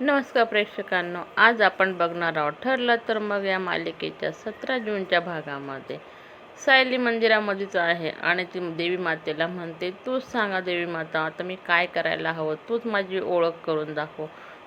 नमस्कार प्रेक्षकांनो, आज आपण बघणार आहोत ठरलं तर मग या मालिकेच्या 17 जूनच्या भागामध्ये सायली मंदिरामध्येच आहे आणि ती देवी मातेला म्हणते, तूच सांगा देवी माता, आता मी काय करायला हवं, तूच माझी ओळख करून दाखव,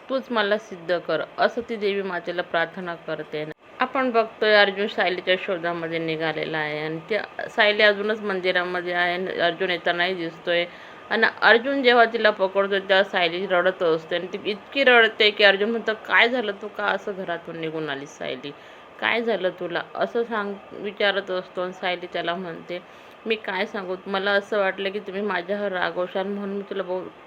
तूच मला सिद्ध कर, असं ती देवी मातेला प्रार्थना करते. आपण बघतोय अर्जुन सायलीच्या शोधामध्ये निघालेला आहे आणि ते सायली अजूनच मंदिरामध्ये आहे. अर्जुन येतानाही दिसतोय आणि अर्जुन जेव्हा तिला पकडतो तेव्हा सायली रडत असते आणि ती इतकी रडते की अर्जुन म्हणतो, काय झालं, तू का असं घरातून निघून आली सायली, काय झालं तुला, असं विचारत असतो. आणि सायली त्याला म्हणते, मी काय सांगू, मला असं वाटलं की तुम्ही माझ्यावर रागवशाल म्हणून मी तुला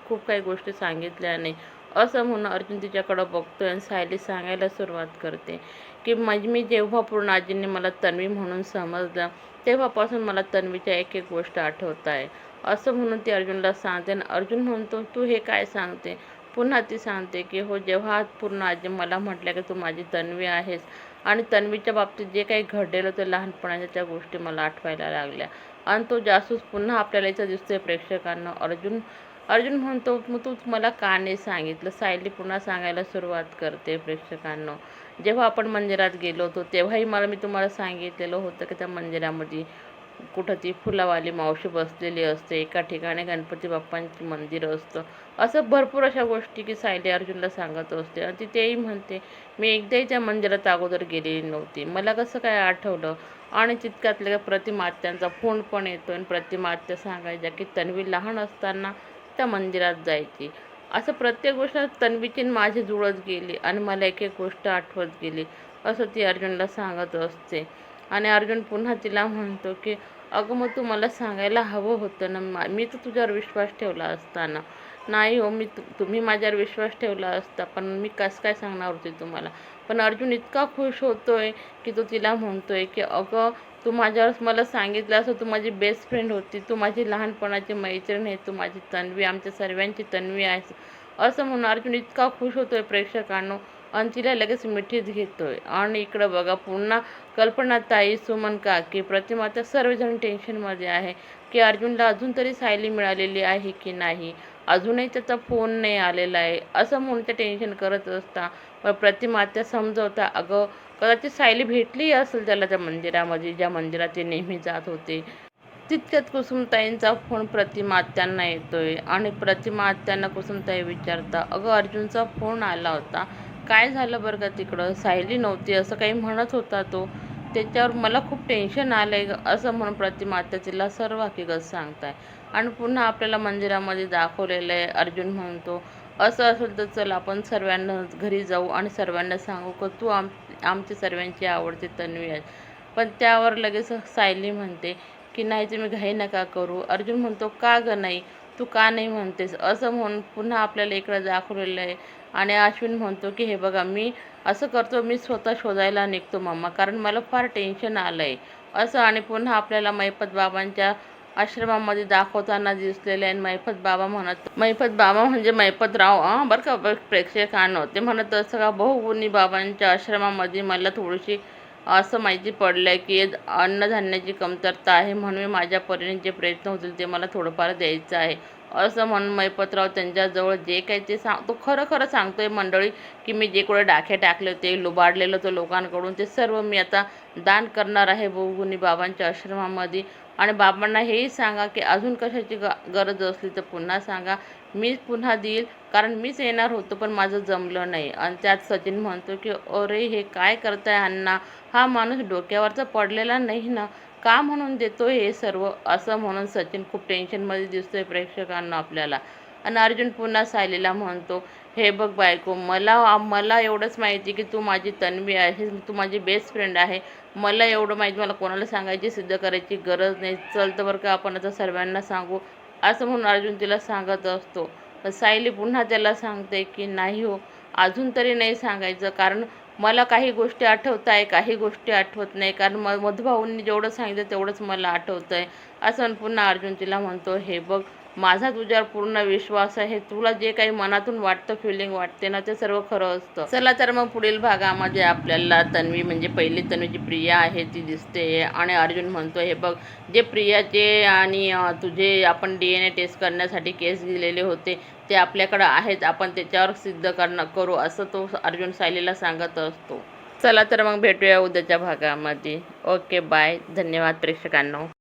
खूप काही गोष्टी सांगितल्या नाही, असं म्हणून अर्जुन तिच्याकडं बघतोय. आणि सायली सांगायला सुरुवात करते की मी जेव्हा पूर्ण आजींनी मला तन्वी म्हणून समजलं तेव्हापासून मला तन्वीच्या एक एक गोष्ट आठवत आहे, असं म्हणून ती अर्जुनला सांगते. आणि अर्जुन म्हणतो, तू हे काय सांगते. पुन्हा ती सांगते की हो, जेव्हा पूर्ण आजी मला म्हटल्या की तू माझी तन्वी आहेस आणि तन्वीच्या बाबतीत जे काही घडलेलं ते लहानपणाच्या त्या गोष्टी मला आठवायला लागल्या. आणि तो जासूस पुन्हा आपल्याला इथं दिसतोय प्रेक्षकांना. अर्जुन अर्जुन म्हणतो, मग तू मला का नाही सांगितलं. सायली पुन्हा सांगायला सुरुवात करते प्रेक्षकांना, जेव्हा आपण मंदिरात गेलो होतो तेव्हाही मी तुम्हाला सांगितलेलं होतं की त्या मंदिरामध्ये कुठं ती फुलावाली मावशी बसलेली असते, एका ठिकाणी गणपती बाप्पांचं मंदिर असतं, असं भरपूर अशा गोष्टी की सायली अर्जुनला सांगत असते. आणि ती तेही म्हणते, मी एकदाही त्या मंदिरात अगोदर गेलेली नव्हती, मला कसं काय आठवलं. आणि तितक्यातल्या प्रतिमात्यांचा फोन पण येतो आणि प्रतिमात्या सांगायच्या की तन्वी लहान असताना त्या मंदिरात जायची. असं प्रत्येक गोष्ट तन्वीची माझी जुळत गेली आणि मला एक एक गोष्ट आठवत गेली, असं ती अर्जुनला सांगत असते. आणि अर्जुन पुन्हा तिला म्हणतो की अगं मग तू मला सांगायला हवं होतं ना, मी तर तुझ्यावर विश्वास ठेवला असताना. नाही हो, तुम्ही माझ्यावर विश्वास ठेवला असता, पण मी कसं काय सांगणार होते तुम्हाला. पण अर्जुन इतका खुश होतोय की तो तिला म्हणतोय की अगं तू माझ्यावर मला सांगितलं असं, तू माझी बेस्ट फ्रेंड होती, तू माझी लहानपणाची मैत्रीण आहे, तू माझी तन्वी, आमच्या सर्वांची तन्वी आहेस, असं म्हणून अर्जुन इतका खुश होतोय प्रेक्षकांनो. आणि तिला लगेच मिठीत घेतोय. आणि इकडं बघा पुन्हा कल्पना ताई, सुमन काकी, प्रतिमा त्या सर्वजण टेन्शनमध्ये आहे की अर्जुनला अजून तरी सायली मिळालेली आहे की नाही, अजूनही त्याचा फोन नाही आलेला आहे, असं म्हणून ते टेन्शन करत असता. मग प्रतिमा त्या समजवता, अगं कदाचित सायली भेटली असेल त्याला त्या मंदिरामध्ये, ज्या मंदिरात ते नेहमी जात होते. तितक्यात कुसुमताईंचा फोन प्रतिमा आत्यांना येतोय आणि प्रतिमा आत्यांना कुसुमताई विचारता, अगं अर्जुनचा फोन आला होता, काय झालं बरं का तिकडं, सायली नव्हती असं काही म्हणत होता तो, त्याच्यावर मला खूप टेन्शन आलं आहे, असं म्हणून प्रतिमा आत्या तिला सर्व हकीकत सांगताय. आणि पुन्हा आपल्याला मंदिरामध्ये दाखवलेलं आहे. अर्जुन म्हणतो, असं असेल तर चल आपण सर्वांना घरी जाऊ आणि सर्वांना सांगू का तू आमची सर्वांची आवडती तन्वी आहे. पण त्यावर लगेच सायली म्हणते की नाही, तुम्ही घाई नका करू. अर्जुन म्हणतो, का गं नाही, तू का नाही म्हणतेस, असं म्हणून पुन्हा आपल्याला इकडं दाखवलेलं आहे. आणि अश्विन म्हणतो की हे बघा, मी असं करतो, मी स्वतः शोधायला निघतो मम्मा, कारण मला फार टेन्शन आलं आहे, असं. आणि पुन्हा आपल्याला मैफत बाबांच्या आश्रमामध्ये दाखवताना दिसलेले आहे. मैफत बाबा म्हणजे मैफतराव बरं का प्रेक्षकांनो, ते म्हणत असं का बहुगुणी बाबांच्या आश्रमामध्ये मला थोडीशी असं माहिती पडलं आहे की अन्नधान्याची कमतरता आहे, म्हणून मी माझ्या परीने जे प्रयत्न होतील ते मला थोडंफार द्यायचं आहे, असं म्हणून मैपतराव त्यांच्याजवळ जे काही ते तो खरं खरं सांगतोय मंडळी की मी जे कुठे डाखे टाकले होते, लुबाडलेलं होतं लोकांकडून, ते सर्व मी आता दान करणार आहे बहुगुणी बाबांच्या आश्रमामध्ये. आणि बाबांना हेही सांगा की अजून कशाची गरज असली तर पुन्हा सांगा, मी पुन्हा देईल, कारण मीच येणार होतो पण माझं जमलं नाही. आणि त्यात सचिन म्हणतो की अरे हे काय करताय अण्णा, हा माणूस डोक्यावरचा पडलेला नाही ना, का म्हणून देतो हे सर्व, असं म्हणून सचिन खूप टेन्शनमध्ये दिसतोय प्रेक्षकांना आपल्याला. आणि अर्जुन पुन्हा सायलीला म्हणतो, हे बघ बायको, मला मला एवढंच माहिती की तू माझी तन्वी आहे, तू माझी बेस्ट फ्रेंड आहे, मला एवढं माहिती, मला कोणाला सांगायची सिद्ध करायची गरज नाही, चल तर बरं का आपण आता सर्वांना सांगू, असं म्हणून अर्जुन तिला सांगत असतो. पण सायली पुन्हा त्याला सांगते की नाही हो, अजून तरी नाही सांगायचं, कारण मला काही गोष्टी आठवत आहे, काही गोष्टी आठवत नाही, कारण मधुभाऊंनी जेवढं सांगितलं तेवढंच मला आठवतं आहे, असं. पुन्हा अर्जुन तिला म्हणतो, हे बघ, माझा तुझ्यावर पूर्ण विश्वास आहे, तुला जे काही मनातून वाटतं, फिलिंग वाटते ना, ते सर्व खरं असतं. चला तर मग पुढील भागामध्ये आपल्याला तन्वी म्हणजे पहिली तन्वीची प्रिया आहे ती दिसते. आणि अर्जुन म्हणतो, हे बघ, जे प्रियाचे आणि तुझे आपण DNA टेस्ट करण्यासाठी केस दिलेले होते ते आपल्याकडं आहेत, आपण त्याच्यावर सिद्ध करू असं तो अर्जुन सायलीला सांगत असतो. चला तर मग भेटूया उद्याच्या भागामध्ये. Okay bye. धन्यवाद प्रेक्षकांनो.